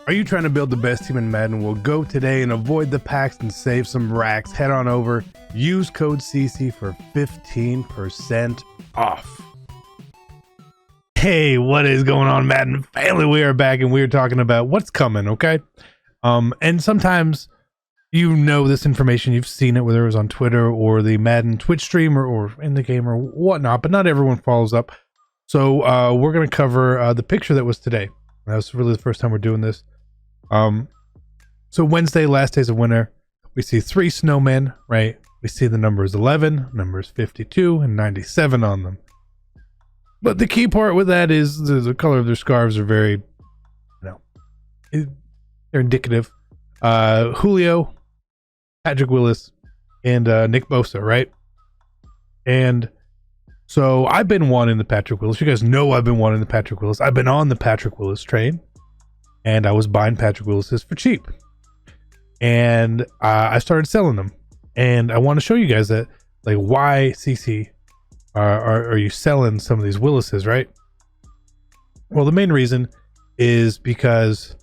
Are you trying to build the best team in Madden? Well, go today and avoid the packs and save some racks. Head on over, use code CC for 15% off. Hey, what is going on, Madden family? We are back and we're talking about what's coming, okay? And sometimes you know this information, you've seen it, whether it was on Twitter or the Madden Twitch stream or in the game or whatnot, but not everyone follows up. So we're going to cover the picture that was today. That was really the first time we're doing this. So Wednesday, last days of winter, we see 3 snowmen, right? We see the numbers 11, numbers 52, and 97 on them. But the key part with that is the color of their scarves are very, they're indicative. Julio, Patrick Willis, and Nick Bosa, right? And so I've been wanting the Patrick Willis. You guys know I've been wanting the Patrick Willis. I've been on the Patrick Willis train. And I was buying Patrick Willis's for cheap. And I started selling them. And I want to show you guys that, like, why, CC, are you selling some of these Willises, right? Well, the main reason is because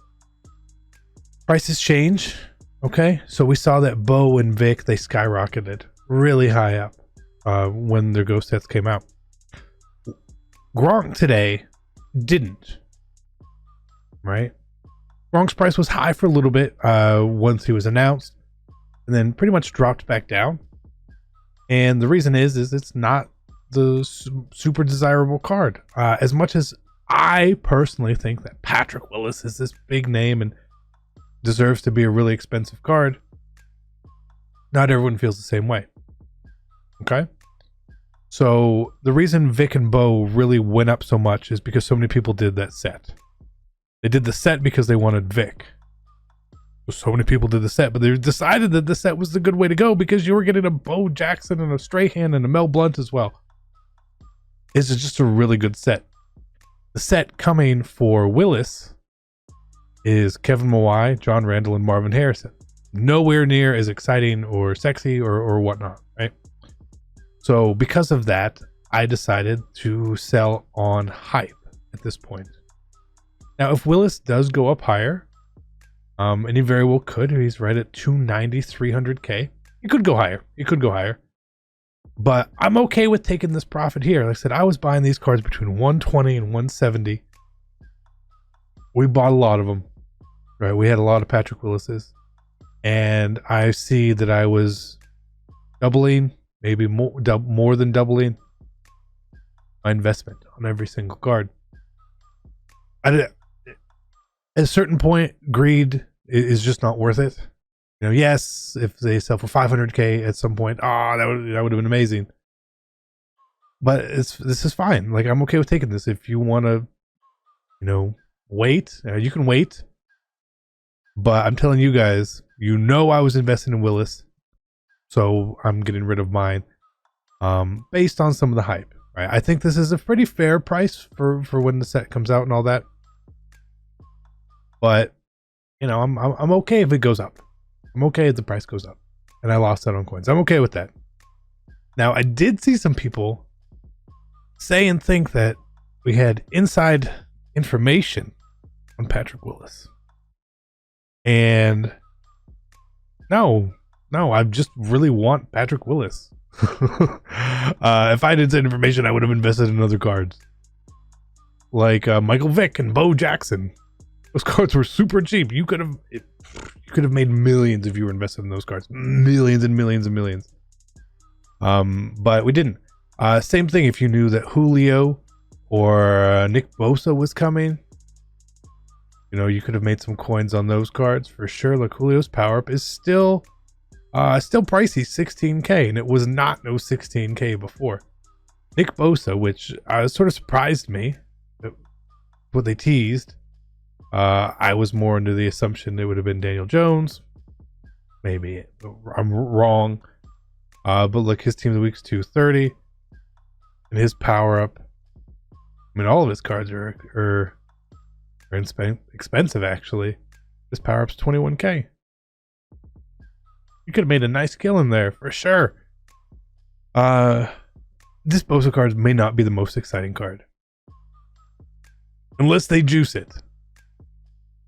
prices change, okay? So we saw that Bo and Vic, they skyrocketed really high up when their ghost sets came out. Gronk today didn't, right? Gronk's price was high for a little bit once he was announced, and then pretty much dropped back down. And the reason is it's not the super desirable card. As much as I personally think that Patrick Willis is this big name and deserves to be a really expensive card, not everyone feels the same way. Okay? So the reason Vic and Bo really went up so much is because so many people did that set. They did the set because they wanted Vic. So many people did the set, but they decided that the set was the good way to go because you were getting a Bo Jackson and a Strahan and a Mel Blount as well. This is just a really good set. The set coming for Willis is Kevin Mawai, John Randall, and Marvin Harrison. Nowhere near as exciting or sexy or whatnot, right? So because of that, I decided to sell on hype at this point. Now, if Willis does go up higher, and he very well could, he's right at 290, 300K. He could go higher. He could go higher. But I'm okay with taking this profit here. Like I said, I was buying these cards between 120 and 170. We bought a lot of them, right? We had a lot of Patrick Willises. And I see that I was doubling, maybe more than doubling my investment on every single card. At a certain point, greed is just not worth it. You know, yes, if they sell for 500K at some point, that would have been amazing. But this is fine. Like, I'm okay with taking this. If you want to, wait, you can wait. But I'm telling you guys, I was investing in Willis, so I'm getting rid of mine, based on some of the hype. Right? I think this is a pretty fair price for when the set comes out and all that. But, I'm okay if it goes up. I'm okay if the price goes up. And I lost out on coins. I'm okay with that. Now, I did see some people say and think that we had inside information on Patrick Willis. And no, I just really want Patrick Willis. If I had inside information, I would have invested in other cards. Like Michael Vick and Bo Jackson. Those cards were super cheap. You could have made millions if you were invested in those cards. Millions and millions and millions. But we didn't. Same thing if you knew that Julio or Nick Bosa was coming. You could have made some coins on those cards for sure. Like, Julio's power up is still pricey, 16K, and it was not no 16K before. Nick Bosa, which sort of surprised me, what they teased. I was more under the assumption it would have been Daniel Jones. Maybe I'm wrong. But look, his team of the week's 230. And his power up, all of his cards are expensive, actually. His power up's 21K. You could have made a nice kill in there, for sure. This Bosa card may not be the most exciting card. Unless they juice it.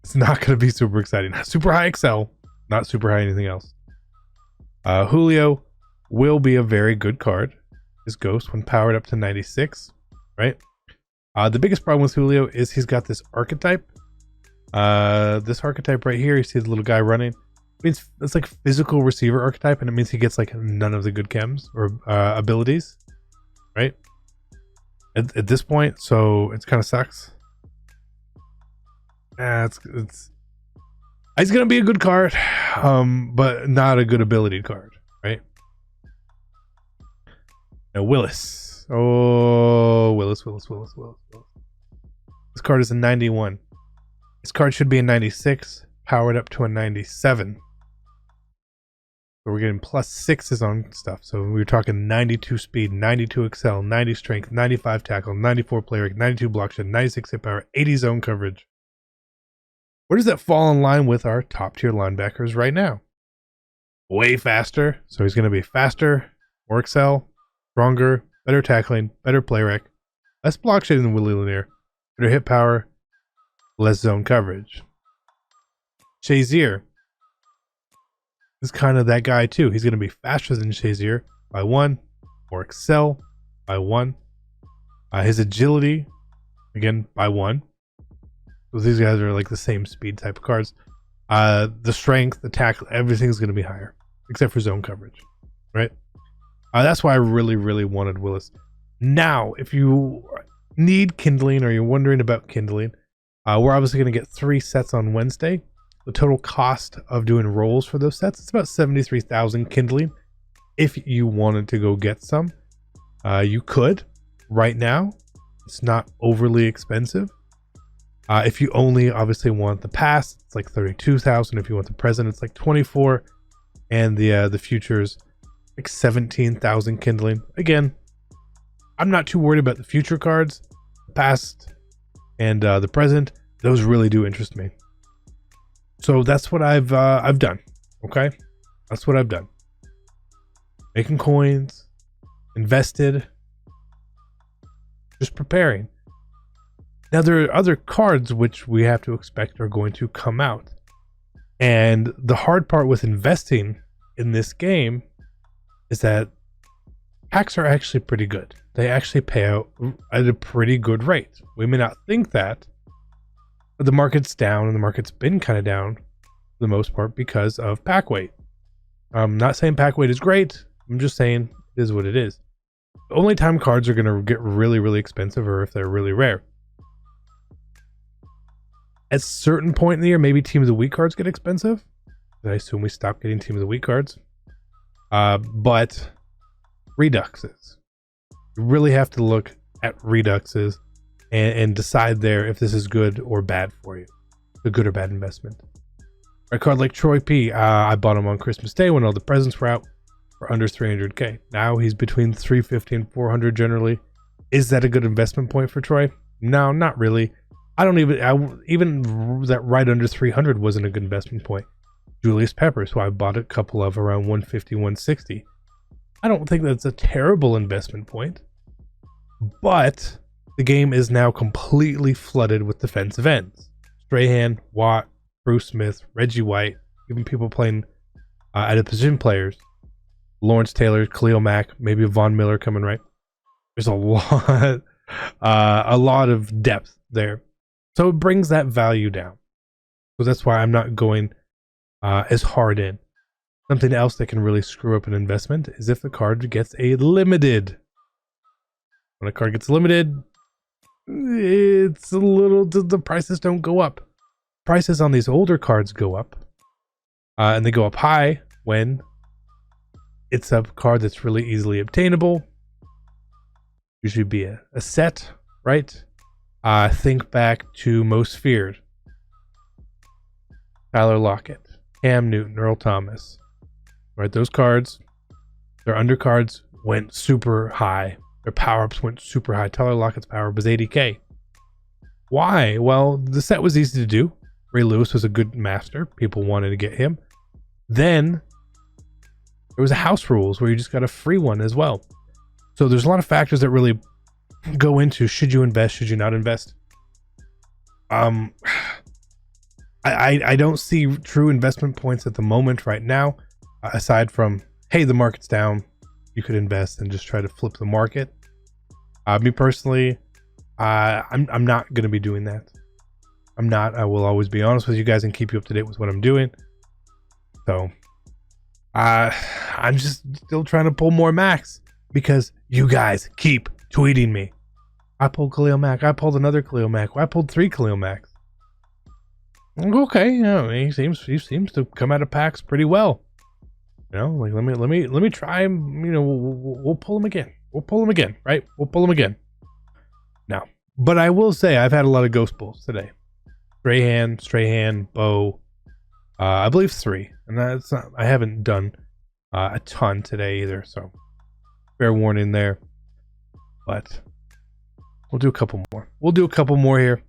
It's not going to be super exciting. Super high Excel, not super high anything else. Julio will be a very good card. His Ghost when powered up to 96, right? The biggest problem with Julio is he's got this archetype. This archetype right here, you see the little guy running. It's like physical receiver archetype, and it means he gets like none of the good chems or abilities, right? At this point, so it's kind of sucks. He's gonna be a good card, but not a good ability card, right? Now Willis. Oh, Willis. This card is a 91. This card should be a 96, powered up to a 97. So we're getting +6s on stuff. So we were talking 92 speed, 92 excel, 90 strength, 95 tackle, 94 play rate, 92 block shed, 96 hit power, 80 zone coverage. Where does that fall in line with our top tier linebackers right now? Way faster. So he's going to be faster, more excel, stronger, better tackling, better play rec, less block shedding than Willie Lanier, better hit power, less zone coverage. Shazier is kind of that guy too. He's going to be faster than Shazier by 1, more excel by 1. His agility, again, by 1. So these guys are like the same speed type of cards. The strength, the tackle, everything's going to be higher, except for zone coverage, right? That's why I really wanted Willis. Now, if you need kindling or you're wondering about kindling, we're obviously going to get 3 sets on Wednesday. The total cost of doing rolls for those sets, it's about 73,000 kindling. If you wanted to go get some, you could right now. It's not overly expensive. If you only obviously want the past, it's like 32,000. If you want the present, it's like 24, and the futures like 17,000 kindling. Again, I'm not too worried about the future cards. The past and the present, those really do interest me. So that's what I've done. Okay, that's what I've done. Making coins, invested, just preparing. Now there are other cards which we have to expect are going to come out, and the hard part with investing in this game is that packs are actually pretty good. They actually pay out at a pretty good rate. We may not think that, but the market's down, and the market's been kind of down for the most part because of pack weight. I'm not saying pack weight is great. I'm just saying it is what it is. The only time cards are going to get really expensive are if they're really rare. At a certain point in the year, maybe Team of the Week cards get expensive. I assume we stop getting Team of the Week cards. But reduxes. You really have to look at reduxes and decide there if this is good or bad for you. A good or bad investment. A card like Troy P. I bought him on Christmas Day when all the presents were out for under 300k. Now he's between 350 and 400 generally. Is that a good investment point for Troy? No, not really. Even that right under 300 wasn't a good investment point. Julius Peppers, who I bought a couple of around 150, 160. I don't think that's a terrible investment point, but the game is now completely flooded with defensive ends. Strahan, Watt, Bruce Smith, Reggie White, even people playing at a position players. Lawrence Taylor, Khalil Mack, maybe Von Miller coming right. There's a lot of depth there. So it brings that value down. So that's why I'm not going as hard in. Something else that can really screw up an investment is if the card gets a limited. When a card gets limited, it's a little, the prices don't go up. Prices on these older cards go up. And they go up high when it's a card that's really easily obtainable. Usually be a set, right? Think back to Most Feared. Tyler Lockett, Cam Newton, Earl Thomas. Right, those cards, their undercards went super high. Their power-ups went super high. Tyler Lockett's power-up was 80k. Why? Well, the set was easy to do. Ray Lewis was a good master. People wanted to get him. Then there was a house rules where you just got a free one as well. So there's a lot of factors that really go into should you invest, should you not invest. I I don't see true investment points at the moment right now, aside from, hey, the market's down, you could invest and just try to flip the market. Me personally, I'm not going to be doing that. I'm not. I will always be honest with you guys and keep you up to date with what I'm doing. So I'm just still trying to pull more Macs because you guys keep tweeting me. I pulled Khalil Mack. I pulled another Khalil Mack. I pulled 3 Khalil Macks. Okay, you know, he seems to come out of packs pretty well. You know, like let me try him. You know, we'll pull him again. We'll pull him again, right? We'll pull him again. Now, but I will say I've had a lot of ghost pulls today. Strahan, Bo. I believe 3, and that's not. I haven't done a ton today either, so fair warning there. But we'll do a couple more. We'll do a couple more here.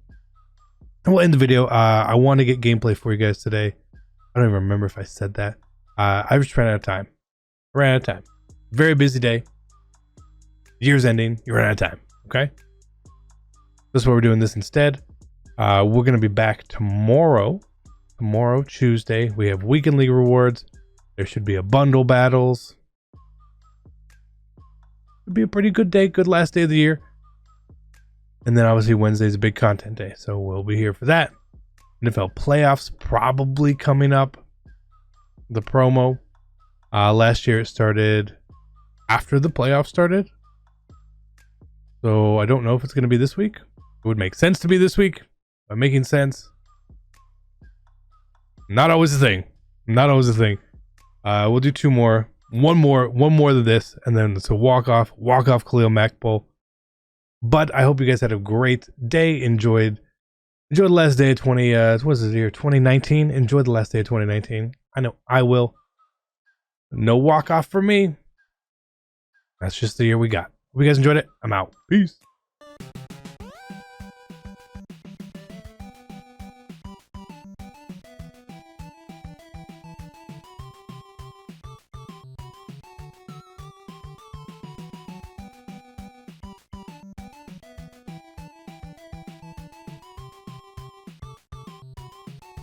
And we'll end the video. I want to get gameplay for you guys today. I don't even remember if I said that. I just ran out of time. Very busy day. Year's ending. You ran out of time. Okay. This is why we're doing this instead. We're going to be back tomorrow. Tomorrow, Tuesday. We have weekend league rewards. There should be a bundle battles. It'll be a pretty good day. Good last day of the year. And then obviously Wednesday's a big content day, so we'll be here for that. NFL playoffs probably coming up. The promo. Last year it started after the playoffs started. So I don't know if it's going to be this week. It would make sense to be this week. By making sense. Not always a thing. Not always a thing. We'll do 2 more. One more than this, and then it's a walk-off Khalil Mack pull. But I hope you guys had a great day. Enjoyed the last day of 2019. Enjoy the last day of 2019. I know I will. No walk off for me. That's just the year we got. Hope you guys enjoyed it. I'm out. Peace.